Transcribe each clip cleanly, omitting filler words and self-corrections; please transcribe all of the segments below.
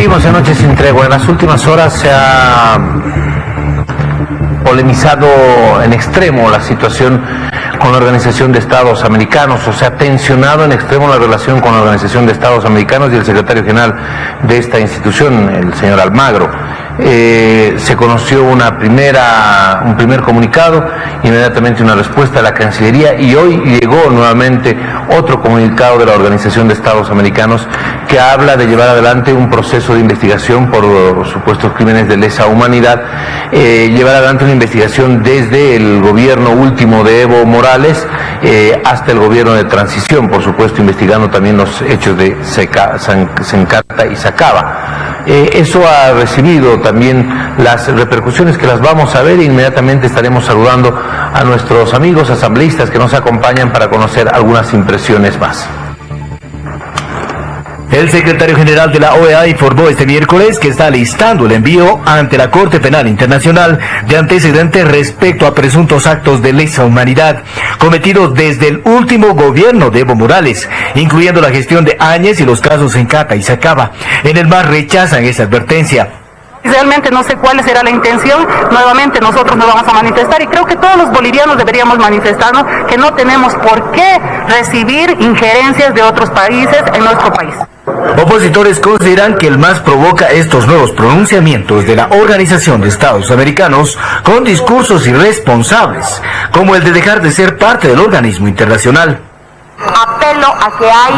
Seguimos en Noche sin Tregua. En las últimas horas se ha polemizado en extremo la situación con la Organización de Estados Americanos, o se ha tensionado en extremo la relación con la Organización de Estados Americanos y el secretario general de esta institución, el señor Almagro. Se conoció un primer comunicado, inmediatamente una respuesta de la Cancillería, y hoy llegó nuevamente otro comunicado de la Organización de Estados Americanos que habla de llevar adelante un proceso de investigación por supuestos crímenes de lesa humanidad, llevar adelante una investigación desde el gobierno último de Evo Morales hasta el gobierno de transición, por supuesto investigando también los hechos de Sencata y Sacaba. Eso ha recibido también las repercusiones que las vamos a ver, e inmediatamente estaremos saludando a nuestros amigos asambleístas que nos acompañan para conocer algunas impresiones más. El secretario general de la OEA informó este miércoles que está listando el envío ante la Corte Penal Internacional de antecedentes respecto a presuntos actos de lesa humanidad cometidos desde el último gobierno de Evo Morales, incluyendo la gestión de Áñez y los casos Sencata y Sacaba. En el MAS rechazan esa advertencia. Realmente no sé cuál será la intención. Nuevamente nosotros nos vamos a manifestar, y creo que todos los bolivianos deberíamos manifestarnos que no tenemos por qué recibir injerencias de otros países en nuestro país. Opositores consideran que el MAS provoca estos nuevos pronunciamientos de la Organización de Estados Americanos con discursos irresponsables, como el de dejar de ser parte del organismo internacional. Apelo a que hay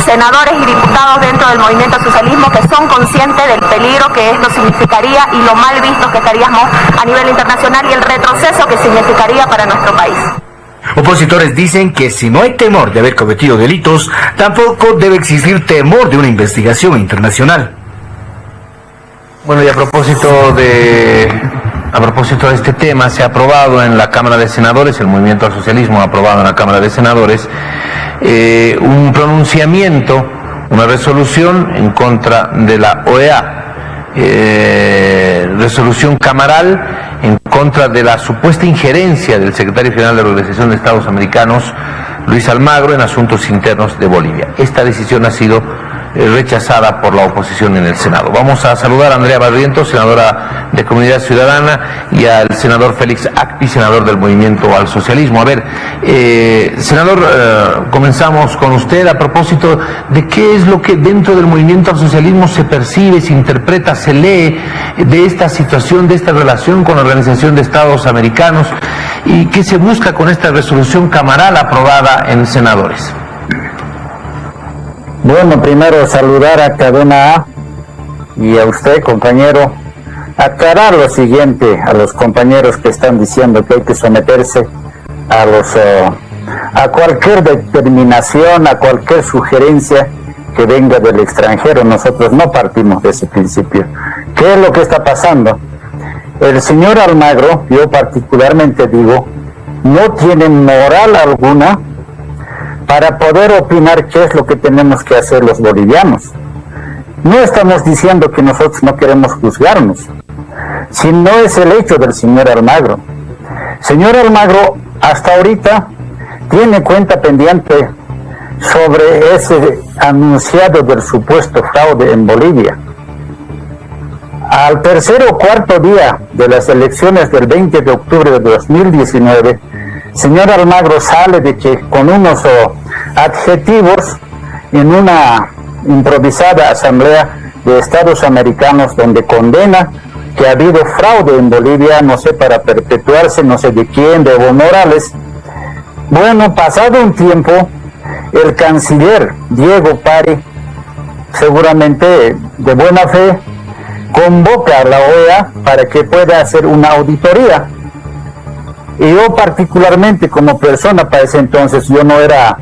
senadores y diputados dentro del movimiento al socialismo que son conscientes del peligro que esto significaría y lo mal vistos que estaríamos a nivel internacional y el retroceso que significaría para nuestro país. Opositores dicen que si no hay temor de haber cometido delitos, tampoco debe existir temor de una investigación internacional. Bueno, y a propósito de este tema, se ha aprobado en la Cámara de Senadores, el Movimiento al Socialismo ha aprobado en la Cámara de Senadores un pronunciamiento, una resolución en contra de la OEA, resolución camaral en contra de la supuesta injerencia del secretario general de la Organización de Estados Americanos, Luis Almagro, en asuntos internos de Bolivia. Esta decisión ha sido rechazada por la oposición en el Senado. Vamos a saludar a Andrea Barrientos, senadora de Comunidad Ciudadana, y al senador Félix Acpi, senador del Movimiento al Socialismo. A ver, senador, comenzamos con usted a propósito de qué es lo que dentro del Movimiento al Socialismo se percibe, se interpreta, se lee de esta situación, de esta relación con la Organización de Estados Americanos, y qué se busca con esta resolución camaral aprobada en senadores. Bueno, primero saludar a Cadena A y a usted, compañero, aclarar lo siguiente a los compañeros que están diciendo que hay que someterse a cualquier determinación, a cualquier sugerencia que venga del extranjero. Nosotros no partimos de ese principio. ¿Qué es lo que está pasando? El señor Almagro, yo particularmente digo, no tiene moral alguna para poder opinar qué es lo que tenemos que hacer los bolivianos. No estamos diciendo que nosotros no queremos juzgarnos, sino es el hecho del señor Almagro. Señor Almagro, hasta ahorita tiene cuenta pendiente sobre ese anunciado del supuesto fraude en Bolivia. Al tercer o cuarto día de las elecciones del 20 de octubre de 2019, señor Almagro sale de que con unos adjetivos en una improvisada asamblea de Estados Americanos donde condena que ha habido fraude en Bolivia, no sé, para perpetuarse, no sé de quién, de Evo Morales. Bueno, pasado un tiempo, el canciller Diego Pari, seguramente de buena fe, convoca a la OEA para que pueda hacer una auditoría. Y yo particularmente como persona, para ese entonces yo no era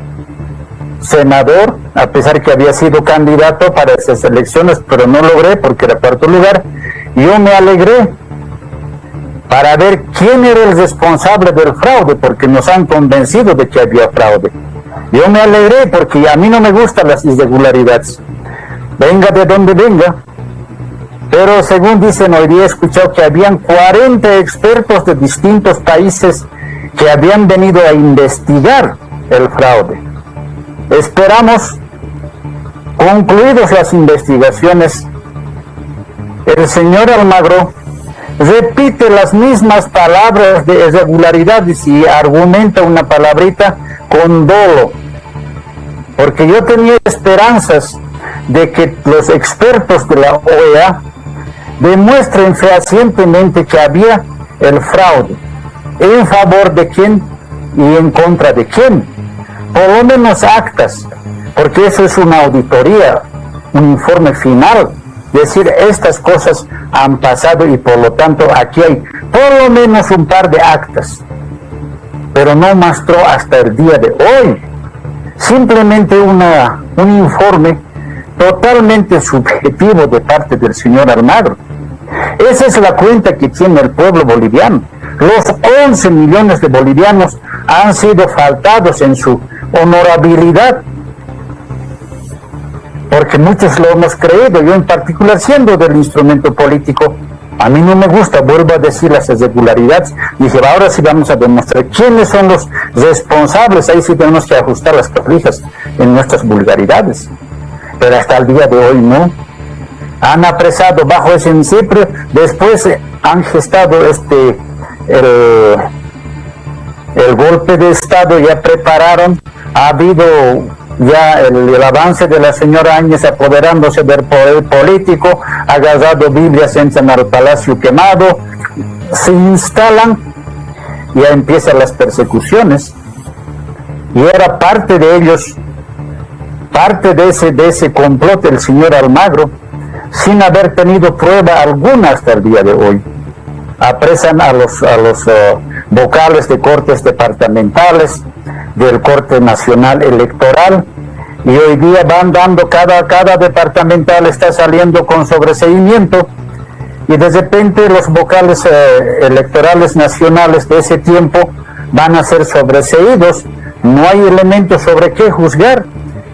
senador, a pesar que había sido candidato para esas elecciones, pero no logré porque era cuarto lugar. Yo me alegré para ver quién era el responsable del fraude, porque nos han convencido de que había fraude. Yo me alegré porque a mí no me gustan las irregularidades, venga de donde venga. Pero según dicen, hoy día he escuchado que habían 40 expertos de distintos países que habían venido a investigar el fraude. Esperamos, concluidas las investigaciones, el señor Almagro repite las mismas palabras de irregularidades y argumenta una palabrita con dolo, porque yo tenía esperanzas de que los expertos de la OEA demuestren fehacientemente que había el fraude, en favor de quién y en contra de quién, por lo menos actas, porque eso es una auditoría, un informe final, decir estas cosas han pasado y por lo tanto aquí hay por lo menos un par de actas, pero no mostró hasta el día de hoy, simplemente un informe totalmente subjetivo de parte del señor Almagro. Esa es la cuenta que tiene el pueblo boliviano. Los 11 millones de bolivianos han sido faltados en su honorabilidad, porque muchos lo hemos creído, yo en particular siendo del instrumento político, a mí no me gusta, vuelvo a decir las irregularidades, dije, ahora sí vamos a demostrar quiénes son los responsables, ahí sí tenemos que ajustar las clavijas en nuestras vulgaridades, pero hasta el día de hoy no. Han apresado bajo ese principio, después han gestado el golpe de Estado, ya prepararon, ha habido ya el avance de la señora Áñez apoderándose del poder político, agarrado Biblias, entran al Palacio Quemado, se instalan, ya empiezan las persecuciones, y era parte de ellos, parte de ese complot del señor Almagro, sin haber tenido prueba alguna hasta el día de hoy. Apresan a los vocales de cortes departamentales, del Corte Nacional Electoral, y hoy día van dando, cada departamental está saliendo con sobreseimiento, y de repente los vocales electorales nacionales de ese tiempo van a ser sobreseídos, no hay elementos sobre qué juzgar,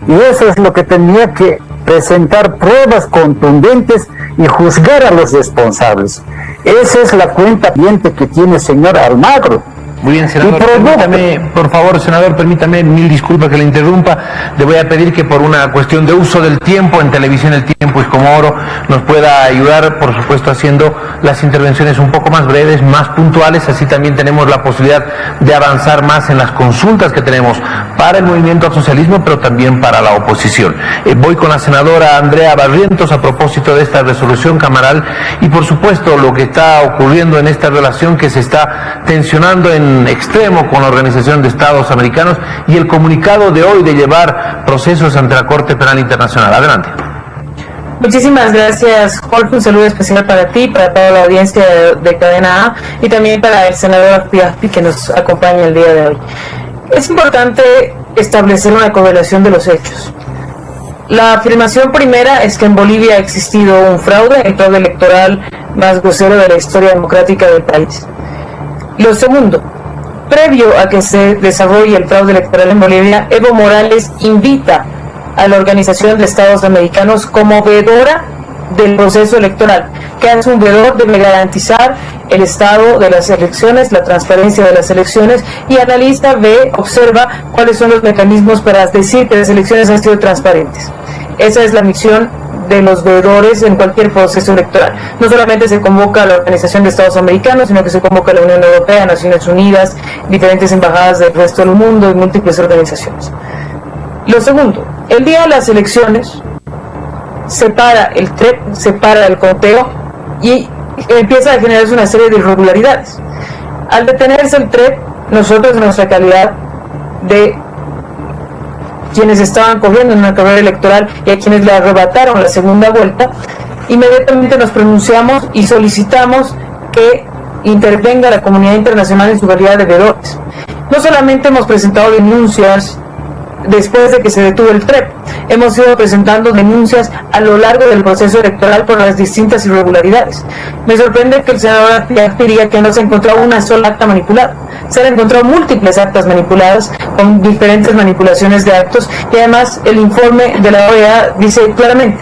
y eso es lo que tenía que presentar pruebas contundentes y juzgar a los responsables. Esa es la cuenta pendiente que tiene el señor Almagro. Muy bien, senador, permítame, por favor, senador, permítame, mil disculpas que le interrumpa, le voy a pedir que por una cuestión de uso del tiempo, en televisión el tiempo es como oro, nos pueda ayudar, por supuesto, haciendo las intervenciones un poco más breves, más puntuales, así también tenemos la posibilidad de avanzar más en las consultas que tenemos para el movimiento al socialismo, pero también para la oposición. Voy con la senadora Andrea Barrientos a propósito de esta resolución camaral y, por supuesto, lo que está ocurriendo en esta relación que se está tensionando en extremo con la Organización de Estados Americanos y el comunicado de hoy de llevar procesos ante la Corte Penal Internacional. Adelante. Muchísimas gracias, Jorge. Un saludo especial para ti, para toda la audiencia de Cadena A y también para el senador Piaspi que nos acompaña el día de hoy. Es importante establecer una correlación de los hechos. La afirmación primera es que en Bolivia ha existido un fraude, el fraude electoral más grosero de la historia democrática del país. Lo segundo, previo a que se desarrolle el fraude electoral en Bolivia, Evo Morales invita a la Organización de Estados Americanos como veedora del proceso electoral, que es un veedor debe garantizar el estado de las elecciones, la transparencia de las elecciones, y analiza, observa cuáles son los mecanismos para decir que las elecciones han sido transparentes. Esa es la misión de los veedores en cualquier proceso electoral. No solamente se convoca a la Organización de Estados Americanos, sino que se convoca a la Unión Europea, Naciones Unidas, diferentes embajadas del resto del mundo y múltiples organizaciones. Lo segundo, el día de las elecciones se para el TREP, se para el conteo y empieza a generarse una serie de irregularidades. Al detenerse el TREP, nosotros en nuestra calidad de quienes estaban corriendo en una carrera electoral y a quienes le arrebataron la segunda vuelta, inmediatamente nos pronunciamos y solicitamos que intervenga la comunidad internacional en su calidad de veedores. No solamente hemos presentado denuncias después de que se detuvo el TREP, hemos ido presentando denuncias a lo largo del proceso electoral por las distintas irregularidades. Me sorprende que el senador diría que no se encontró una sola acta manipulada. Se han encontrado múltiples actas manipuladas con diferentes manipulaciones de actos, y además el informe de la OEA dice claramente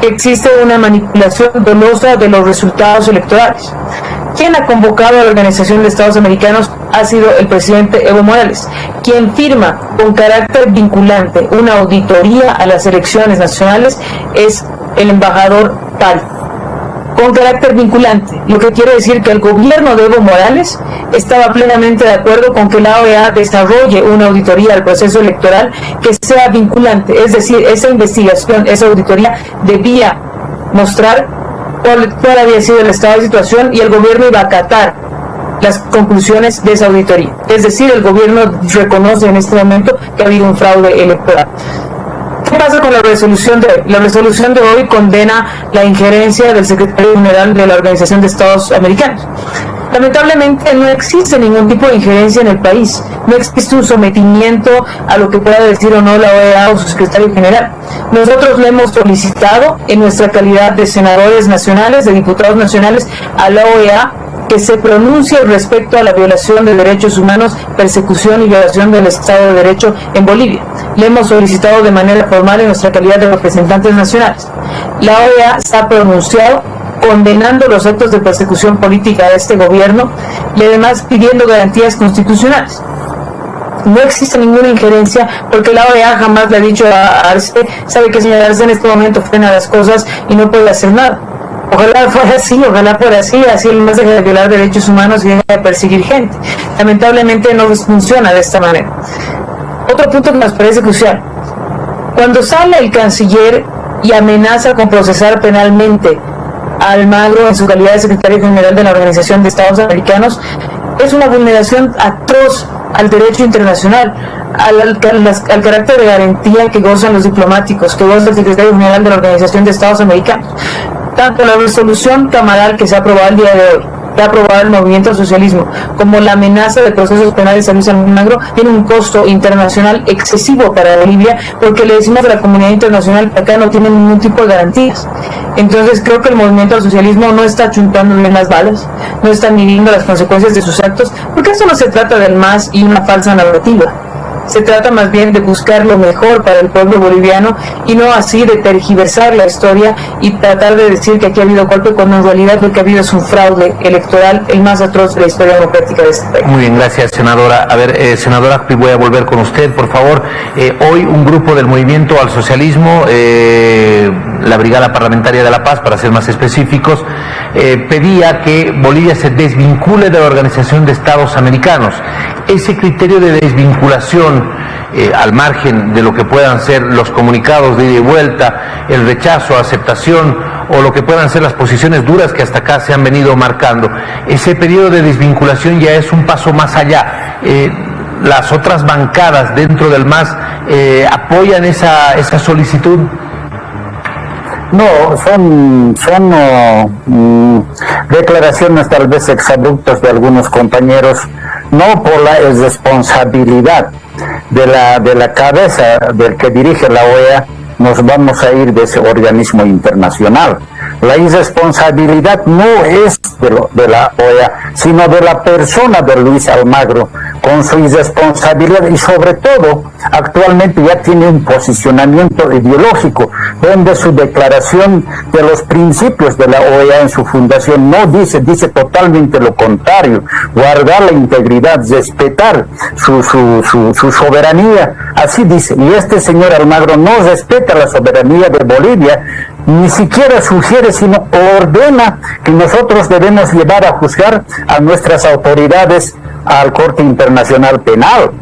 que existe una manipulación dolosa de los resultados electorales. Quien ha convocado a la Organización de Estados Americanos ha sido el presidente Evo Morales, quien firma con carácter vinculante una auditoría a las elecciones nacionales es el embajador Tal. con carácter vinculante, lo que quiere decir que el gobierno de Evo Morales estaba plenamente de acuerdo con que la OEA desarrolle una auditoría al proceso electoral que sea vinculante, es decir, esa investigación, esa auditoría debía mostrar cuál había sido el estado de situación y el gobierno iba a acatar las conclusiones de esa auditoría. Es decir, el gobierno reconoce en este momento que ha habido un fraude electoral. ¿Qué pasa con la resolución de hoy? La resolución de hoy condena la injerencia del secretario general de la Organización de Estados Americanos. Lamentablemente no existe ningún tipo de injerencia en el país, no existe un sometimiento a lo que pueda decir o no la OEA o su secretario general. Nosotros le hemos solicitado en nuestra calidad de senadores nacionales, de diputados nacionales, a la OEA que se pronuncie respecto a la violación de derechos humanos, persecución y violación del Estado de Derecho en Bolivia. Le hemos solicitado de manera formal en nuestra calidad de representantes nacionales. La OEA se ha pronunciado condenando los actos de persecución política de este gobierno y además pidiendo garantías constitucionales. No existe ninguna injerencia porque la OEA jamás le ha dicho a Arce, sabe que señor Arce en este momento frena las cosas y no puede hacer nada. Ojalá fuera así, así él no deja de violar derechos humanos y deja de perseguir gente. Lamentablemente no funciona de esta manera. Otro punto que nos parece crucial. Cuando sale el canciller y amenaza con procesar penalmente a Almagro en su calidad de secretario general de la Organización de Estados Americanos, es una vulneración atroz al derecho internacional, al carácter de garantía que gozan los diplomáticos, que goza el secretario general de la Organización de Estados Americanos. Tanto la resolución camaral que se ha aprobado el día de hoy, que ha aprobado el Movimiento al Socialismo, como la amenaza de procesos penales a Luis Almagro, tiene un costo internacional excesivo para Bolivia, porque le decimos a la comunidad internacional que acá no tiene ningún tipo de garantías. Entonces creo que el Movimiento al Socialismo no está chuntándole las balas, no está midiendo las consecuencias de sus actos, porque eso no se trata del MAS y una falsa narrativa. Se trata más bien de buscar lo mejor para el pueblo boliviano y no así de tergiversar la historia y tratar de decir que aquí ha habido golpe cuando en realidad lo que ha habido es un fraude electoral, el más atroz de la historia democrática de este país. Muy bien, gracias, senadora. A ver, senadora, voy a volver con usted, por favor. Hoy un grupo del Movimiento al Socialismo, la Brigada Parlamentaria de la Paz, para ser más específicos, pedía que Bolivia se desvincule de la Organización de Estados Americanos. Ese criterio de desvinculación, al margen de lo que puedan ser los comunicados de ida y vuelta, el rechazo, aceptación o lo que puedan ser las posiciones duras que hasta acá se han venido marcando, ese periodo de desvinculación ya es un paso más allá. Las otras bancadas dentro del MAS apoyan esa solicitud. No, son declaraciones tal vez exabruptas de algunos compañeros, no por la irresponsabilidad de la cabeza del que dirige la OEA, nos vamos a ir de ese organismo internacional. La irresponsabilidad no es de la OEA, sino de la persona de Luis Almagro, con su irresponsabilidad y sobre todo, actualmente ya tiene un posicionamiento ideológico, donde su declaración de los principios de la OEA en su fundación no dice totalmente lo contrario, guardar la integridad, respetar su soberanía, así dice, y este señor Almagro no respeta la soberanía de Bolivia, ni siquiera sugiere, sino ordena que nosotros debemos llevar a juzgar a nuestras autoridades al Corte Internacional Penal.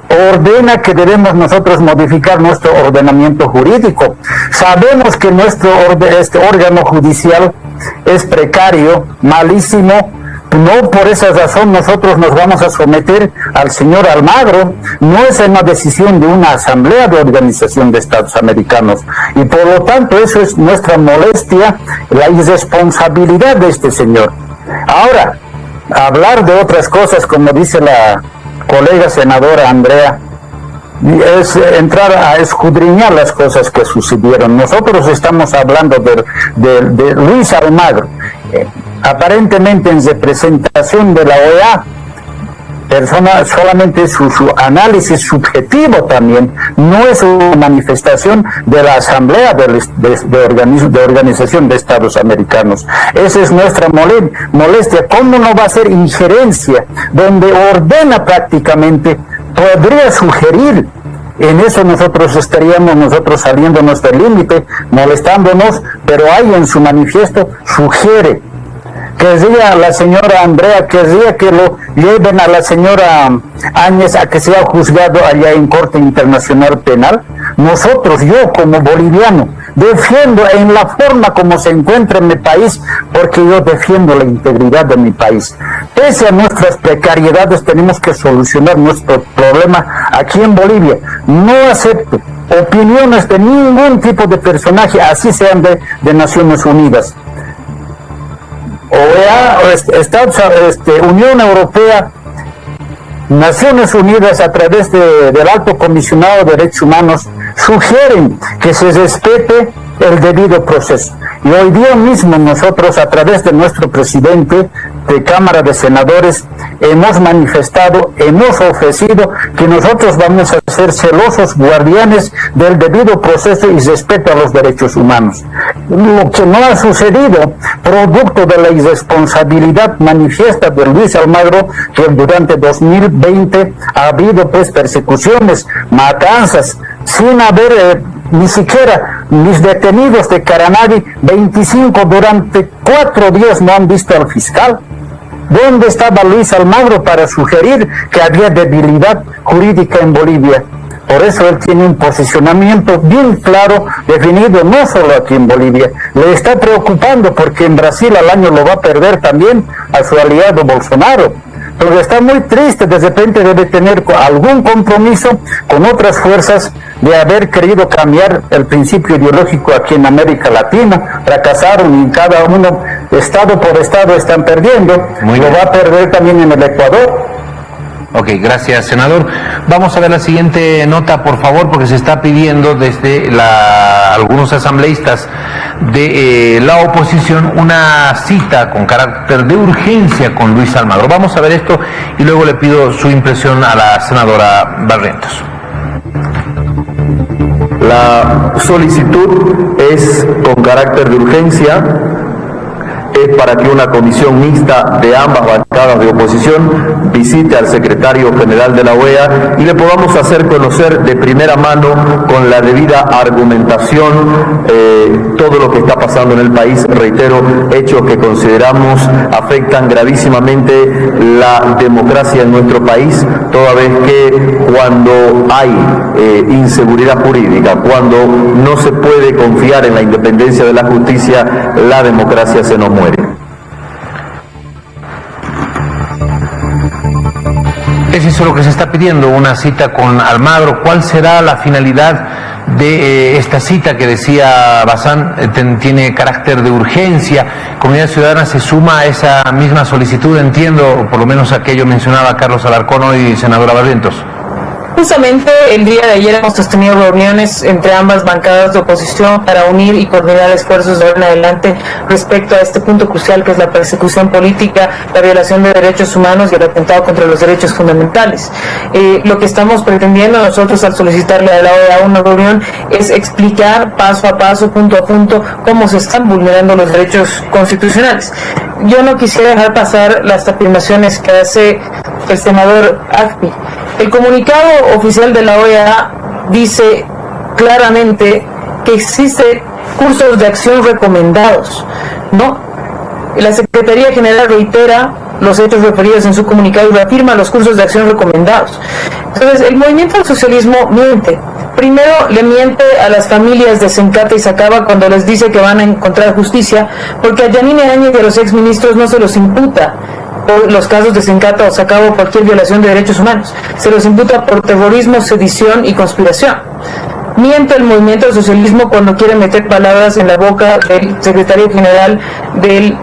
Ordena que debemos nosotros modificar nuestro ordenamiento jurídico. Sabemos que este órgano judicial es precario, malísimo. No por esa razón nosotros nos vamos a someter al señor Almagro. No es una decisión de una asamblea de Organización de Estados Americanos. Y por lo tanto eso es nuestra molestia, la irresponsabilidad de este señor. Ahora, hablar de otras cosas, como dice la colega senadora Andrea, es entrar a escudriñar las cosas que sucedieron. Nosotros estamos hablando de Luis Almagro, aparentemente en representación de la OEA, persona, solamente su análisis subjetivo también, no es una manifestación de la Asamblea de Organización de Estados Americanos. Esa es nuestra molestia. ¿Cómo no va a ser injerencia? Donde ordena prácticamente, podría sugerir En eso nosotros estaríamos saliéndonos del límite, molestándonos, pero ahí en su manifiesto sugiere, querría la señora Andrea, querría que lo lleven a la señora Áñez a que sea juzgado allá en Corte Internacional Penal. Nosotros, yo como boliviano, defiendo en la forma como se encuentra en mi país, porque yo defiendo la integridad de mi país. Pese a nuestras precariedades, tenemos que solucionar nuestro problema aquí en Bolivia. No acepto opiniones de ningún tipo de personaje, así sean de Naciones Unidas. OEA, Unión Europea, Naciones Unidas a través del Alto Comisionado de Derechos Humanos sugieren que se respete el debido proceso. Y hoy día mismo nosotros, a través de nuestro presidente de Cámara de Senadores, hemos manifestado, hemos ofrecido que nosotros vamos a ser celosos guardianes del debido proceso y respeto a los derechos humanos. Lo que no ha sucedido, producto de la irresponsabilidad manifiesta de Luis Almagro, que durante 2020 ha habido pues persecuciones, matanzas, sin haber ni siquiera mis detenidos de Caranavi, 25 durante 4 días no han visto al fiscal. ¿Dónde estaba Luis Almagro para sugerir que había debilidad jurídica en Bolivia? Por eso él tiene un posicionamiento bien claro, definido, no solo aquí en Bolivia. Le está preocupando porque en Brasil al año lo va a perder también a su aliado Bolsonaro. Pero está muy triste, de repente debe tener algún compromiso con otras fuerzas de haber querido cambiar el principio ideológico aquí en América Latina. Fracasaron y cada uno, estado por estado, están perdiendo. Lo va a perder también en el Ecuador. Ok, gracias, senador. Vamos a ver la siguiente nota, por favor, porque se está pidiendo desde algunos asambleístas de la oposición una cita con carácter de urgencia con Luis Almagro. Vamos a ver esto y luego le pido su impresión a la senadora Barrientos. La solicitud es con carácter de urgencia. Es para que una comisión mixta de ambas bancadas de oposición visite al secretario general de la OEA y le podamos hacer conocer de primera mano, con la debida argumentación, todo lo que está pasando en el país. Reitero, hechos que consideramos afectan gravísimamente la democracia en nuestro país, toda vez que cuando hay inseguridad jurídica, cuando no se puede confiar en la independencia de la justicia, la democracia se nos muere. Es eso lo que se está pidiendo, una cita con Almagro. ¿Cuál será la finalidad de esta cita que decía Bazán? Tiene carácter de urgencia. Comunidad Ciudadana se suma a esa misma solicitud, entiendo, por lo menos aquello mencionaba Carlos Alarcón hoy, senadora Barrientos. Justamente el día de ayer hemos sostenido reuniones entre ambas bancadas de oposición para unir y coordinar esfuerzos de ahora en adelante respecto a este punto crucial que es la persecución política, la violación de derechos humanos y el atentado contra los derechos fundamentales. Lo que estamos pretendiendo nosotros al solicitarle a la OEA una reunión es explicar paso a paso, punto a punto, cómo se están vulnerando los derechos constitucionales. Yo no quisiera dejar pasar las afirmaciones que hace el senador Agpi. El comunicado oficial de la OEA dice claramente que existen cursos de acción recomendados, ¿no? La Secretaría General reitera los hechos referidos en su comunicado y reafirma los cursos de acción recomendados. Entonces, el movimiento al socialismo miente. Primero le miente a las familias de Sencata y Sacaba cuando les dice que van a encontrar justicia, porque a Yanine Áñez y a los exministros no se los imputa por los casos de Sencata o Sacaba o cualquier violación de derechos humanos. Se los imputa por terrorismo, sedición y conspiración. Miente el movimiento al socialismo cuando quiere meter palabras en la boca del secretario general de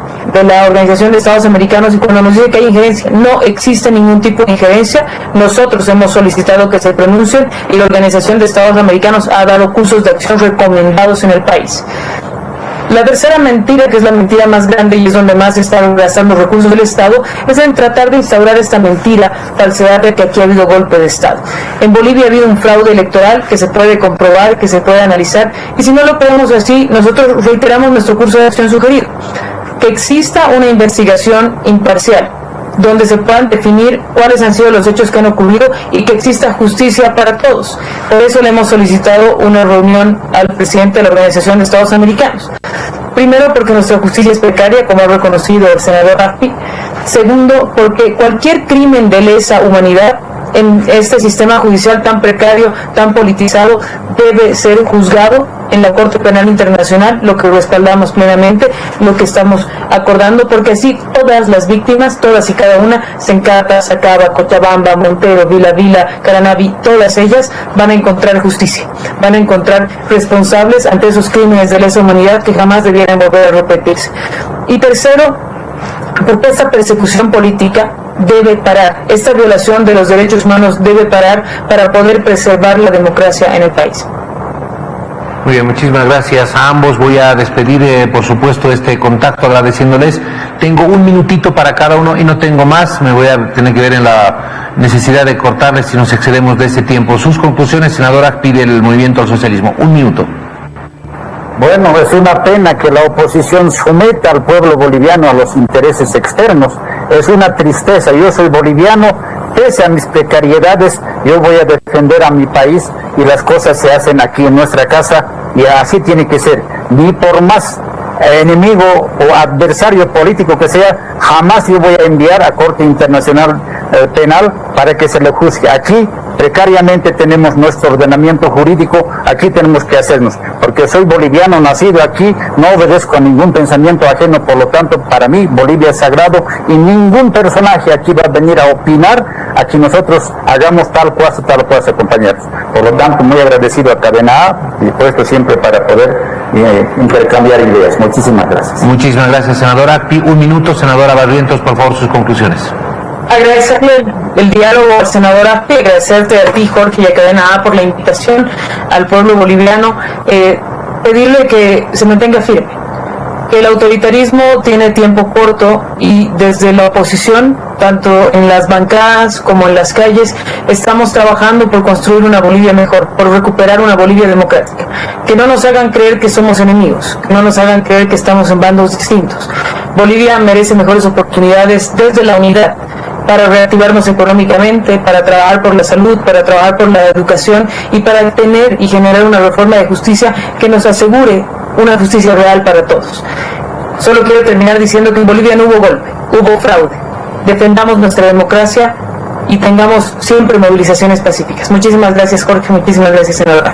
la Organización de Estados Americanos y cuando nos dice que hay injerencia. No existe ningún tipo de injerencia. Nosotros hemos solicitado que se pronuncien y la Organización de Estados Americanos ha dado cursos de acción recomendados en el país. La tercera mentira, que es la mentira más grande y es donde más se están gastando recursos del Estado, es en tratar de instaurar esta mentira, falsedad de que aquí ha habido golpe de Estado. En Bolivia ha habido un fraude electoral que se puede comprobar, que se puede analizar, y si no lo podemos así, nosotros reiteramos nuestro curso de acción sugerido. Que exista una investigación imparcial, donde se puedan definir cuáles han sido los hechos que han ocurrido y que exista justicia para todos. Por eso le hemos solicitado una reunión al presidente de la Organización de Estados Americanos. Primero, porque nuestra justicia es precaria, como ha reconocido el senador Rappi. Segundo, porque cualquier crimen de lesa humanidad en este sistema judicial tan precario, tan politizado, debe ser juzgado en la Corte Penal Internacional, lo que respaldamos plenamente, lo que estamos acordando, porque así todas las víctimas, todas y cada una, Sencata, Sacaba, Cochabamba, Montero, Vila Vila, Caranavi, todas ellas van a encontrar justicia, van a encontrar responsables ante esos crímenes de lesa humanidad que jamás debieran volver a repetirse. Y tercero, porque esta persecución política debe parar, esta violación de los derechos humanos debe parar para poder preservar la democracia en el país. Muy bien, muchísimas gracias a ambos. Voy a despedir, por supuesto, este contacto agradeciéndoles. Tengo un minutito para cada uno y no tengo más. Me voy a tener que ver en la necesidad de cortarles si nos excedemos de ese tiempo. Sus conclusiones, senadora, pide el Movimiento al Socialismo. Un minuto. Bueno, es una pena que la oposición someta al pueblo boliviano a los intereses externos. Es una tristeza. Yo soy boliviano, pese a mis precariedades, yo voy a defender a mi país y las cosas se hacen aquí en nuestra casa y así tiene que ser. Ni por más enemigo o adversario político que sea, jamás yo voy a enviar a Corte Internacional Penal para que se le juzgue. Aquí precariamente tenemos nuestro ordenamiento jurídico, aquí tenemos que hacernos, porque soy boliviano, nacido aquí, no obedezco a ningún pensamiento ajeno, por lo tanto para mí Bolivia es sagrado y ningún personaje aquí va a venir a opinar a que nosotros hagamos tal cosa, compañeros. Por lo tanto, muy agradecido a Cadena A y puesto siempre para poder intercambiar ideas. Muchísimas gracias. Muchísimas gracias, senadora. Un minuto, senadora Barrientos, por favor, sus conclusiones. Agradecerle el diálogo al senador Aspi, agradecerte a ti, Jorge, y a Cadena A por la invitación al pueblo boliviano, pedirle que se mantenga firme, que el autoritarismo tiene tiempo corto y desde la oposición, tanto en las bancadas como en las calles, estamos trabajando por construir una Bolivia mejor, por recuperar una Bolivia democrática. Que no nos hagan creer que somos enemigos, que no nos hagan creer que estamos en bandos distintos. Bolivia merece mejores oportunidades desde la unidad, para reactivarnos económicamente, para trabajar por la salud, para trabajar por la educación y para tener y generar una reforma de justicia que nos asegure una justicia real para todos. Solo quiero terminar diciendo que en Bolivia no hubo golpe, hubo fraude. Defendamos nuestra democracia y tengamos siempre movilizaciones pacíficas. Muchísimas gracias, Jorge, muchísimas gracias, senadora.